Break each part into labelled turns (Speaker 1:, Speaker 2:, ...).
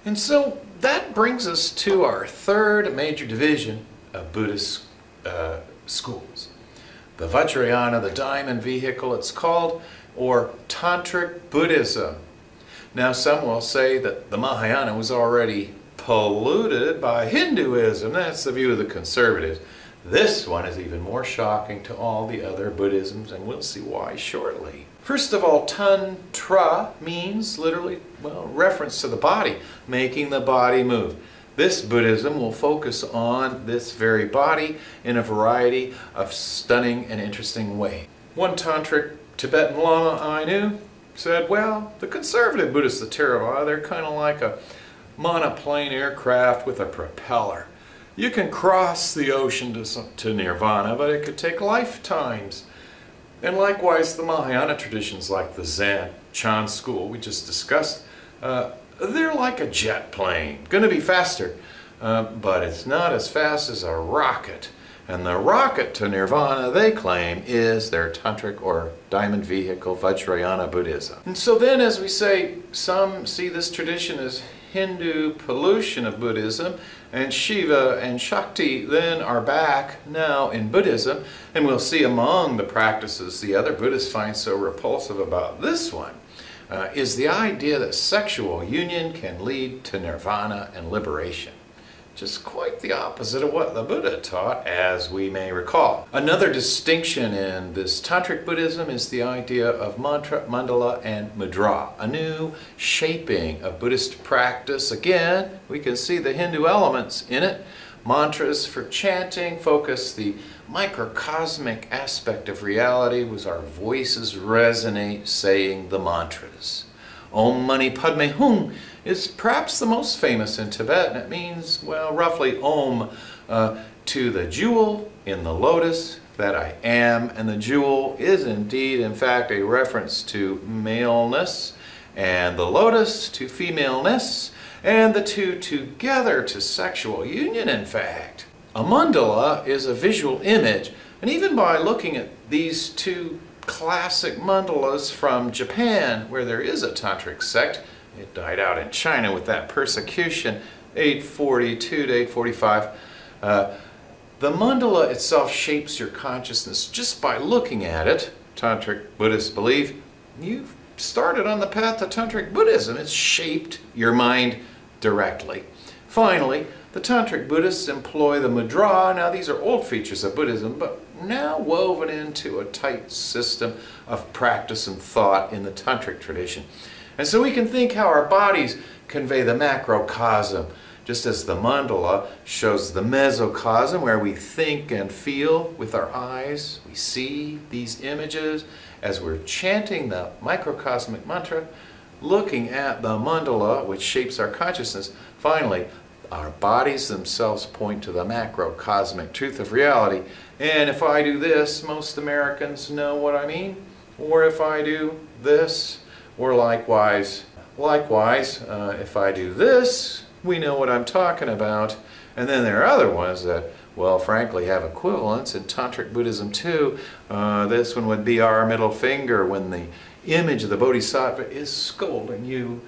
Speaker 1: And so that brings us to our third major division of Buddhist schools. The Vajrayana, the diamond vehicle it's called, or Tantric Buddhism. Now some will say that the Mahayana was already polluted by Hinduism. That's the view of the conservatives. This one is even more shocking to all the other Buddhisms, and we'll see why shortly. First of all, Tantra means literally, well, reference to the body, making the body move. This Buddhism will focus on this very body in a variety of stunning and interesting ways. One tantric Tibetan Lama I knew said, well, the conservative Buddhists, the Theravada, they're kind of like a monoplane aircraft with a propeller. You can cross the ocean to nirvana, but it could take lifetimes. And likewise, the Mahayana traditions like the Zen, Chan school we just discussed, they're like a jet plane, going to be faster, but it's not as fast as a rocket. And the rocket to nirvana, they claim, is their tantric or diamond vehicle Vajrayana Buddhism. And so then, as we say, some see this tradition as Hindu pollution of Buddhism, and Shiva and Shakti then are back now in Buddhism, and we'll see among the practices the other Buddhists find so repulsive about this one is the idea that sexual union can lead to nirvana and liberation. Just quite the opposite of what the Buddha taught, as we may recall. Another distinction in this Tantric Buddhism is the idea of mantra, mandala, and mudra, a new shaping of Buddhist practice. Again, we can see the Hindu elements in it. Mantras for chanting focus the microcosmic aspect of reality as our voices resonate saying the mantras. Om Mani Padme Hum is perhaps the most famous in Tibet, and it means, well, roughly Om to the jewel in the lotus that I am, and the jewel is indeed, in fact, a reference to maleness, and the lotus to femaleness, and the two together to sexual union, in fact. A mandala is a visual image, and even by looking at these two classic mandalas from Japan, where there is a tantric sect, it died out in China with that persecution, 842 to 845. The mandala itself shapes your consciousness just by looking at it. Tantric Buddhists believe you've started on the path to Tantric Buddhism. It's shaped your mind directly. Finally, the Tantric Buddhists employ the mudra. Now these are old features of Buddhism, but now woven into a tight system of practice and thought in the Tantric tradition. And so we can think how our bodies convey the macrocosm, just as the mandala shows the mesocosm, where we think and feel with our eyes. We see these images as we're chanting the microcosmic mantra, looking at the mandala, which shapes our consciousness. Finally, our bodies themselves point to the macrocosmic truth of reality. And if I do this, most Americans know what I mean. Or if I do this, or likewise, if I do this, we know what I'm talking about. And then there are other ones that, well, frankly, have equivalents in Tantric Buddhism too. This one would be our middle finger when the image of the Bodhisattva is scolding you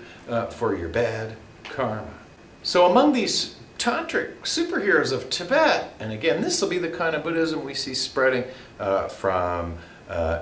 Speaker 1: for your bad karma. So among these Tantric superheroes of Tibet, and again, this will be the kind of Buddhism we see spreading from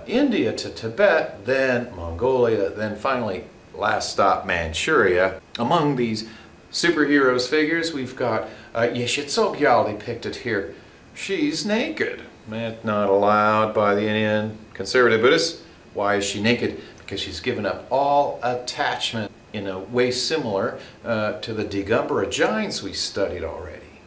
Speaker 1: India to Tibet, then Mongolia, then finally, last stop, Manchuria. Among these superheroes figures, we've got Yeshe Tsogyal depicted here. She's naked. It's not allowed by the Indian conservative Buddhists. Why is she naked? Because she's given up all attachment in a way similar to the Digambara giants we studied already.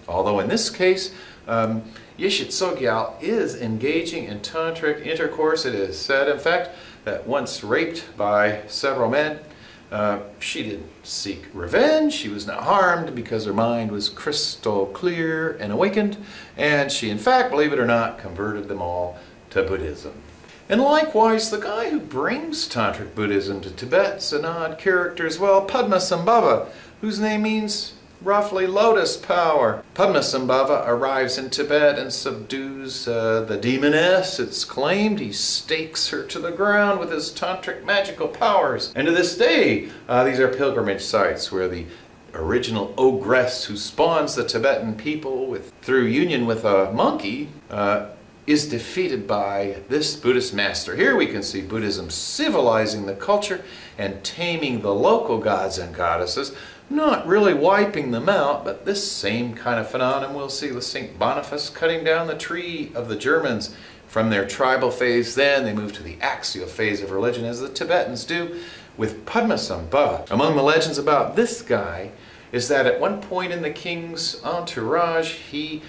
Speaker 1: Although in this case, Yeshe Tsogyal is engaging in tantric intercourse. It is said, in fact, that once raped by several men, she didn't seek revenge. She was not harmed because her mind was crystal clear and awakened, and she, in fact, believe it or not, converted them all to Buddhism. And likewise, the guy who brings Tantric Buddhism to Tibet's an odd character as well, Padmasambhava, whose name means roughly lotus power. Padmasambhava arrives in Tibet and subdues the demoness, it's claimed. He stakes her to the ground with his tantric magical powers. And to this day, these are pilgrimage sites where the original ogress who spawns the Tibetan people through union with a monkey is defeated by this Buddhist master. Here we can see Buddhism civilizing the culture and taming the local gods and goddesses, not really wiping them out, but this same kind of phenomenon we'll see with St. Boniface cutting down the tree of the Germans from their tribal phase. Then they move to the axial phase of religion, as the Tibetans do with Padmasambhava. Among the legends about this guy is that at one point in the king's entourage, he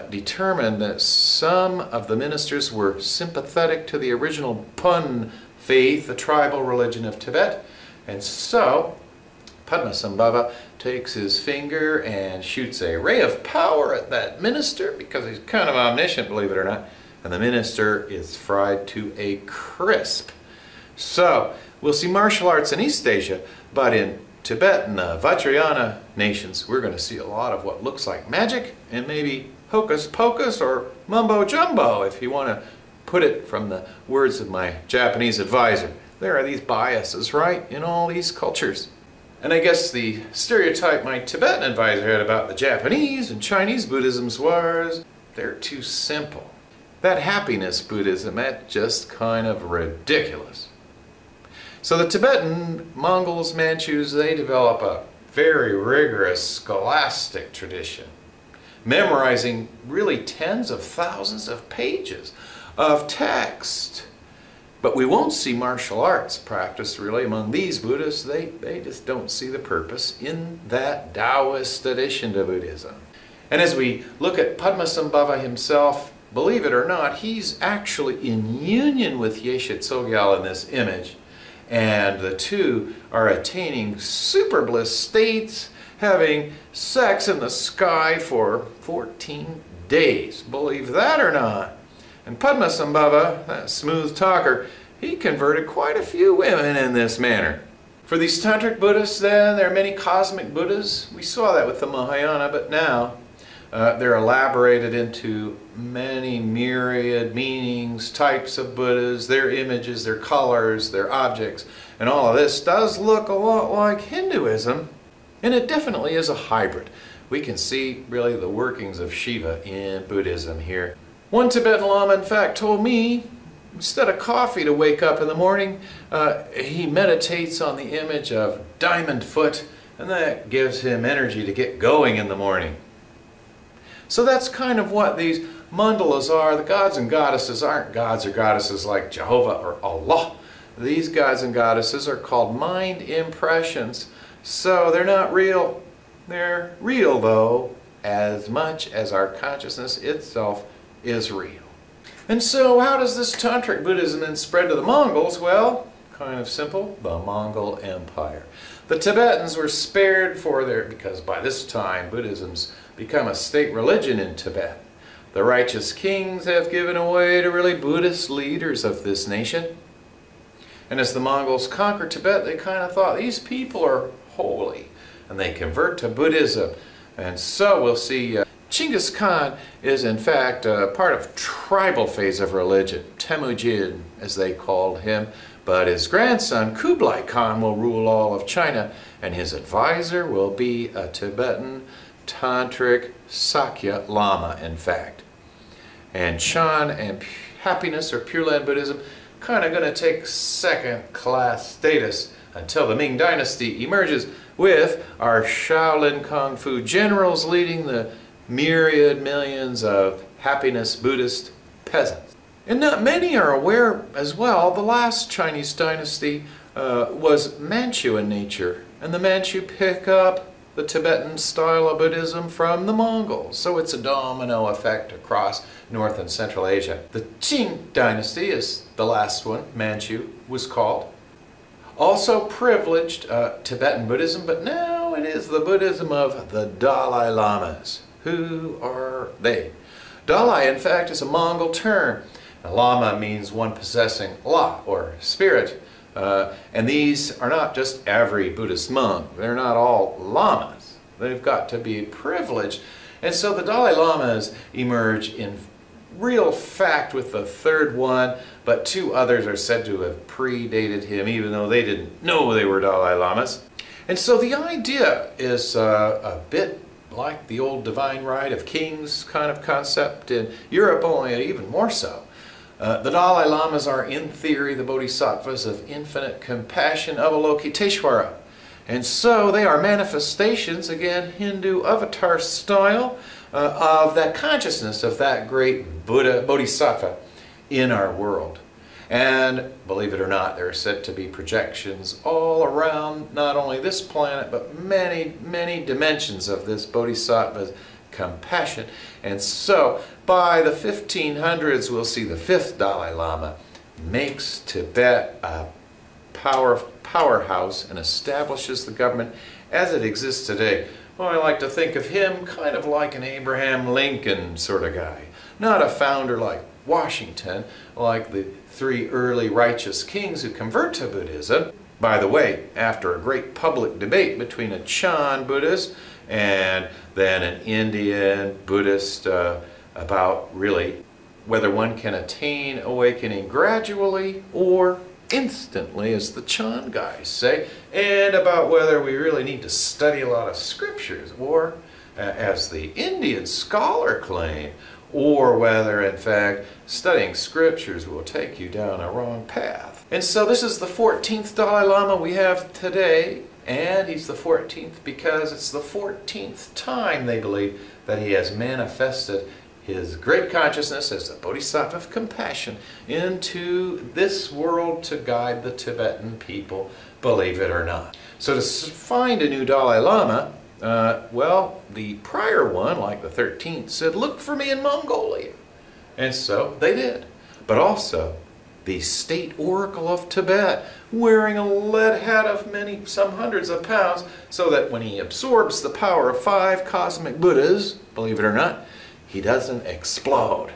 Speaker 1: determined that some of the ministers were sympathetic to the original Pun faith, the tribal religion of Tibet, and so Padmasambhava takes his finger and shoots a ray of power at that minister, because he's kind of omniscient, believe it or not, and the minister is fried to a crisp. So we'll see martial arts in East Asia, but in Tibet and the Vajrayana nations, we're going to see a lot of what looks like magic and maybe hocus pocus or mumbo jumbo, if you want to put it from the words of my Japanese advisor. There are these biases, right, in all these cultures. And I guess the stereotype my Tibetan advisor had about the Japanese and Chinese Buddhisms was they're too simple. That happiness Buddhism, that's just kind of ridiculous. So the Tibetan, Mongols, Manchus, they develop a very rigorous scholastic tradition, memorizing really tens of thousands of pages of text. But we won't see martial arts practiced really among these Buddhists. They just don't see the purpose in that Taoist addition to Buddhism. And as we look at Padmasambhava himself, believe it or not, he's actually in union with Yeshe Tsogyal in this image. And the two are attaining super bliss states, having sex in the sky for 14 days. Believe that or not. And Padmasambhava, that smooth talker, he converted quite a few women in this manner. For these Tantric Buddhists, then, there are many cosmic Buddhas. We saw that with the Mahayana, but now they're elaborated into many myriad meanings, types of Buddhas, their images, their colors, their objects, and all of this does look a lot like Hinduism, and it definitely is a hybrid. We can see really the workings of Shiva in Buddhism here. One Tibetan Lama, in fact, told me instead of coffee to wake up in the morning, he meditates on the image of Diamond Foot, and that gives him energy to get going in the morning. So that's kind of what these mandalas are. The gods and goddesses aren't gods or goddesses like Jehovah or Allah. These gods and goddesses are called mind impressions. So they're not real. They're real, though, as much as our consciousness itself is real. And so how does this Tantric Buddhism then spread to the Mongols? Well, kind of simple, the Mongol Empire. The Tibetans were spared because by this time Buddhism's become a state religion in Tibet. The righteous kings have given away to really Buddhist leaders of this nation. And as the Mongols conquered Tibet, they kind of thought these people are holy, and they convert to Buddhism. And so we'll see Genghis Khan is in fact part of tribal phase of religion, Temujin as they called him, but his grandson Kublai Khan will rule all of China, and his advisor will be a Tibetan Tantric Sakya Lama, in fact. And Chan and happiness or Pure Land Buddhism kind of going to take second-class status until the Ming Dynasty emerges with our Shaolin Kung Fu generals leading the myriad millions of happiness Buddhist peasants. And not many are aware as well, the last Chinese dynasty was Manchu in nature, and the Manchu pick up the Tibetan style of Buddhism from the Mongols. So it's a domino effect across North and Central Asia. The Qing dynasty is the last one, Manchu was called. Also privileged Tibetan Buddhism, but now it is the Buddhism of the Dalai Lamas. Who are they? Dalai, in fact, is a Mongol term. A Lama means one possessing La, or spirit. And these are not just every Buddhist monk. They're not all lamas. They've got to be privileged. And so the Dalai Lamas emerge in real fact with the third one, but two others are said to have predated him, even though they didn't know they were Dalai Lamas. And so the idea is a bit like the old divine right of kings kind of concept in Europe, only even more so. The Dalai Lamas are, in theory, the bodhisattvas of infinite compassion, Avalokiteshvara. And so they are manifestations, again, Hindu avatar style, of that consciousness of that great Buddha, bodhisattva in our world. And believe it or not, there are said to be projections all around not only this planet, but many, many dimensions of this bodhisattva's compassion. And so by the 1500s, we'll see the fifth Dalai Lama makes Tibet a powerhouse and establishes the government as it exists today. Well, I like to think of him kind of like an Abraham Lincoln sort of guy. Not a founder like Washington, like the three early righteous kings who convert to Buddhism. By the way, after a great public debate between a Chan Buddhist and then an Indian Buddhist about really whether one can attain awakening gradually or instantly, as the Chan guys say, and about whether we really need to study a lot of scriptures, or, as the Indian scholar claimed, or whether, in fact, studying scriptures will take you down a wrong path. And so this is the 14th Dalai Lama we have today, and he's the 14th because it's the 14th time, they believe, that he has manifested his great consciousness as the Bodhisattva of compassion into this world to guide the Tibetan people, believe it or not. So to find a new Dalai Lama, well, the prior one, like the 13th, said, look for me in Mongolia. And so they did. But also, the state oracle of Tibet, wearing a lead hat of some hundreds of pounds, so that when he absorbs the power of 5 cosmic Buddhas, believe it or not, he doesn't explode.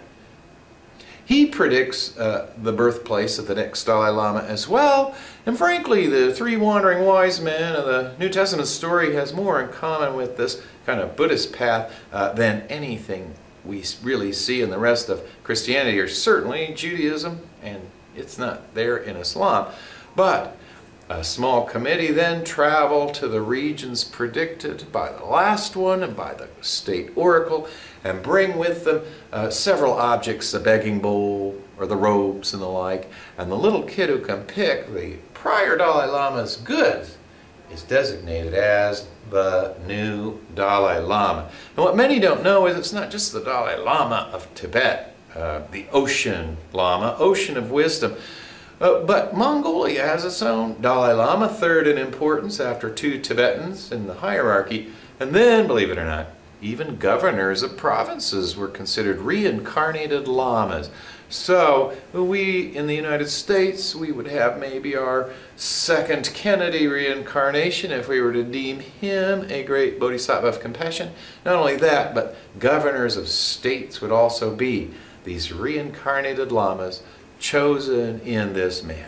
Speaker 1: He predicts the birthplace of the next Dalai Lama as well, and frankly, the 3 wandering wise men of the New Testament story has more in common with this kind of Buddhist path than anything we really see in the rest of Christianity, or certainly Judaism, and it's not there in Islam. But a small committee then traveled to the regions predicted by the last one and by the state oracle, and bring with them several objects, the begging bowl or the robes and the like. And the little kid who can pick the prior Dalai Lama's goods is designated as the new Dalai Lama. And what many don't know is it's not just the Dalai Lama of Tibet, the ocean Lama, ocean of wisdom. But Mongolia has its own Dalai Lama, third in importance after 2 Tibetans in the hierarchy. And then, believe it or not, even governors of provinces were considered reincarnated lamas. So we, in the United States, we would have maybe our second Kennedy reincarnation if we were to deem him a great bodhisattva of compassion. Not only that, but governors of states would also be these reincarnated lamas chosen in this manner.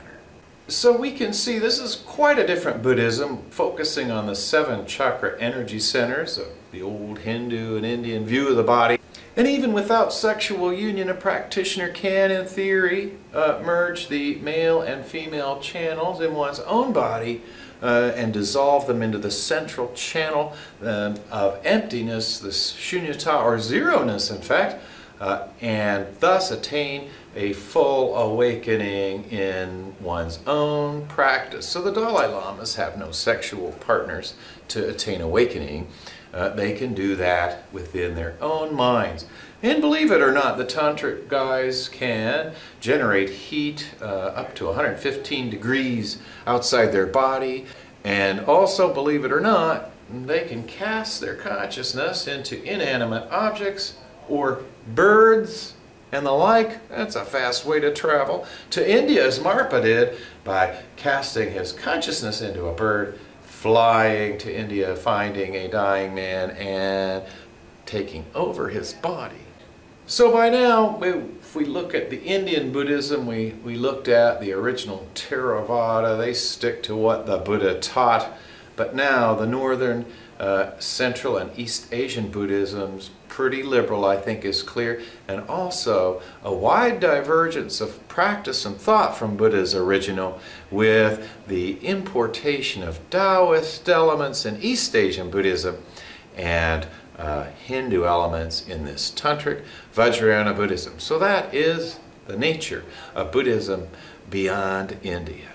Speaker 1: So we can see this is quite a different Buddhism, focusing on the 7 chakra energy centers of the old Hindu and Indian view of the body. And even without sexual union, a practitioner can, in theory, merge the male and female channels in one's own body and dissolve them into the central channel of emptiness, this shunyata, or zeroness, in fact, and thus attain a full awakening in one's own practice. So the Dalai Lamas have no sexual partners to attain awakening. They can do that within their own minds. And believe it or not, the tantric guys can generate heat up to 115 degrees outside their body. And also, believe it or not, they can cast their consciousness into inanimate objects or birds and the like. That's a fast way to travel to India, as Marpa did by casting his consciousness into a bird, flying to India, finding a dying man, and taking over his body. So by now, if we look at the Indian Buddhism, we looked at the original Theravada. They stick to what the Buddha taught. but now the Northern, Central, and East Asian Buddhism's pretty liberal, I think, is clear, and also a wide divergence of practice and thought from Buddha's original, with the importation of Taoist elements in East Asian Buddhism and Hindu elements in this Tantric Vajrayana Buddhism. So that is the nature of Buddhism beyond India.